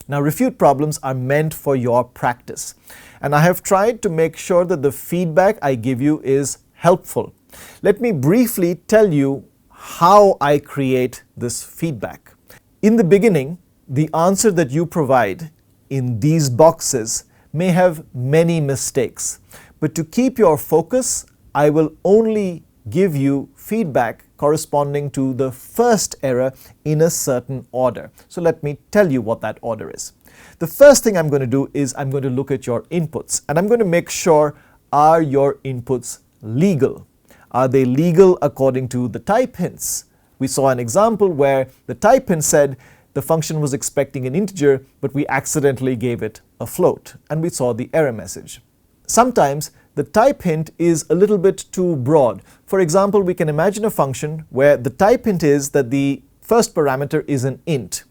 Now, refute problems are meant for your practice, and I have tried to make sure that the feedback I give you is helpful. Let me briefly tell you how I create this feedback. In the beginning, the answer that you provide in these boxes may have many mistakes, but to keep your focus, I will only give you feedback corresponding to the first error in a certain order. So let me tell you what that order is. The first thing I'm going to do is I'm going to look at your inputs, and I'm going to make sure, are your inputs legal? Are they legal according to the type hints? We saw an example where the type hint said the function was expecting an integer, but we accidentally gave it a float, and we saw the error message. Sometimes the type hint is a little bit too broad. For example, we can imagine a function where the type hint is that the first parameter is an int.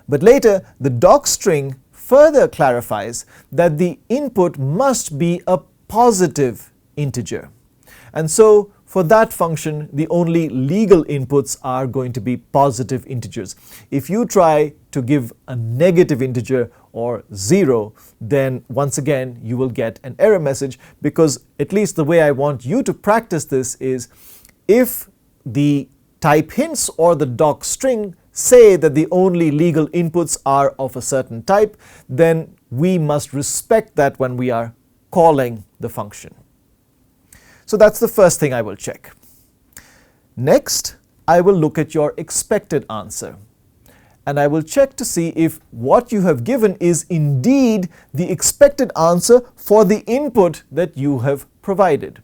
But later, the docstring further clarifies that the input must be a positive integer. And so, for that function, the only legal inputs are going to be positive integers. If you try to give a negative integer or 0, then once again you will get an error message, because at least the way I want you to practice this is, if the type hints or the docstring say that the only legal inputs are of a certain type, then we must respect that when we are calling the function. So that's the first thing I will check. Next, I will look at your expected answer, and I will check to see if what you have given is indeed the expected answer for the input that you have provided.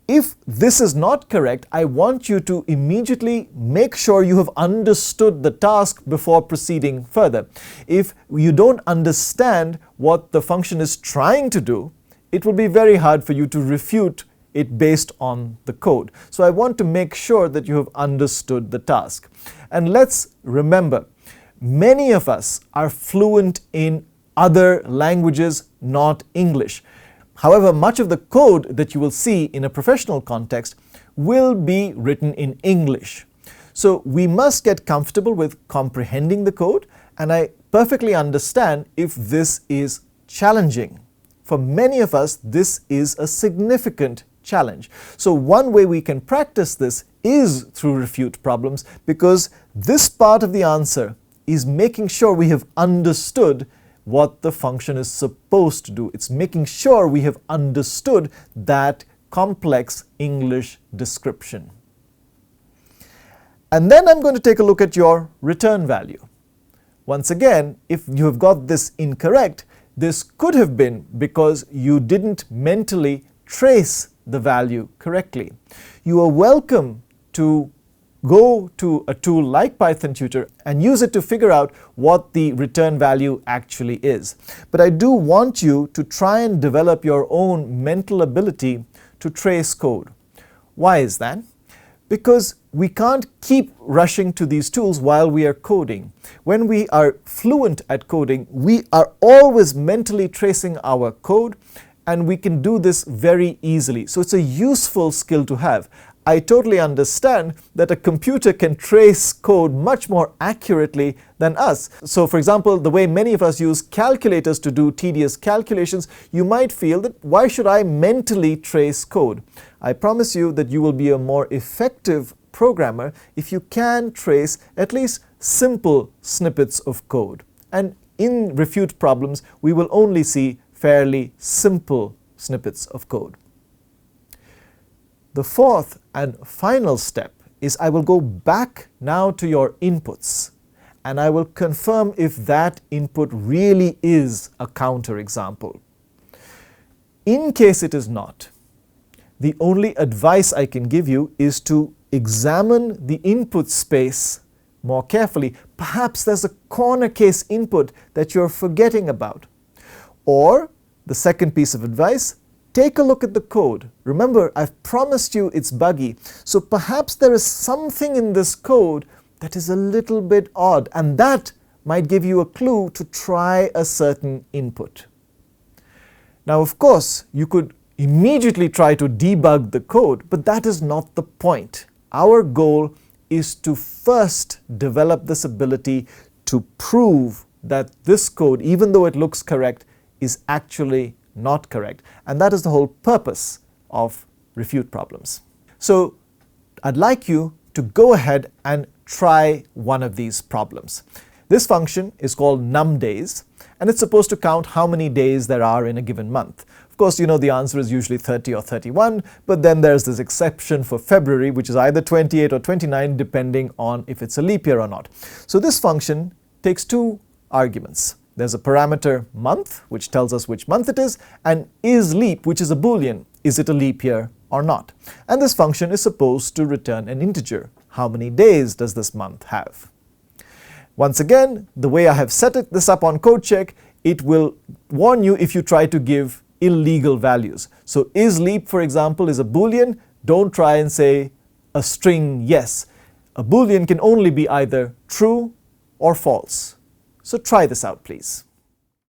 If this is not correct, I want you to immediately make sure you have understood the task before proceeding further. If you don't understand what the function is trying to do, it will be very hard for you to refute it based on the code. So I want to make sure that you have understood the task. And let's remember, many of us are fluent in other languages, not English. However, much of the code that you will see in a professional context will be written in English. So we must get comfortable with comprehending the code, and I perfectly understand if this is challenging. For many of us, this is a significant challenge. So one way we can practice this is through refute problems, because this part of the answer is making sure we have understood what the function is supposed to do. It's making sure we have understood that complex English description. And then I'm going to take a look at your return value. Once again, if you have got this incorrect, this could have been because you didn't mentally trace the value correctly. You are welcome to go to a tool like Python Tutor and use it to figure out what the return value actually is. But I do want you to try and develop your own mental ability to trace code. Why is that? Because we can't keep rushing to these tools while we are coding. When we are fluent at coding, we are always mentally tracing our code, and we can do this very easily. So it's a useful skill to have. I totally understand that a computer can trace code much more accurately than us. So for example, the way many of us use calculators to do tedious calculations, you might feel that why should I mentally trace code? I promise you that you will be a more effective programmer if you can trace at least simple snippets of code. And in refute problems, we will only see fairly simple snippets of code. The fourth and final step is I will go back now to your inputs, and I will confirm if that input really is a counterexample. In case it is not, the only advice I can give you is to examine the input space more carefully. Perhaps there's a corner case input that you're forgetting about. Or, the second piece of advice, take a look at the code. Remember, I've promised you it's buggy, so perhaps there is something in this code that is a little bit odd, and that might give you a clue to try a certain input. Now, of course, you could immediately try to debug the code, but that is not the point. Our goal is to first develop this ability to prove that this code, even though it looks correct, is actually not correct. And that is the whole purpose of refute problems. So I'd like you to go ahead and try one of these problems. This function is called numDays, and it's supposed to count how many days there are in a given month. Of course, you know the answer is usually 30 or 31, but then there's this exception for February, which is either 28 or 29, depending on if it's a leap year or not. So this function takes two arguments. There's a parameter month, which tells us which month it is, and isLeap, which is a Boolean. Is it a leap year or not? And this function is supposed to return an integer. How many days does this month have? Once again, the way I have set this up on CodeCheck, it will warn you if you try to give illegal values. So isLeap, for example, is a Boolean. Don't try and say a string yes. A Boolean can only be either true or false. So try this out, please.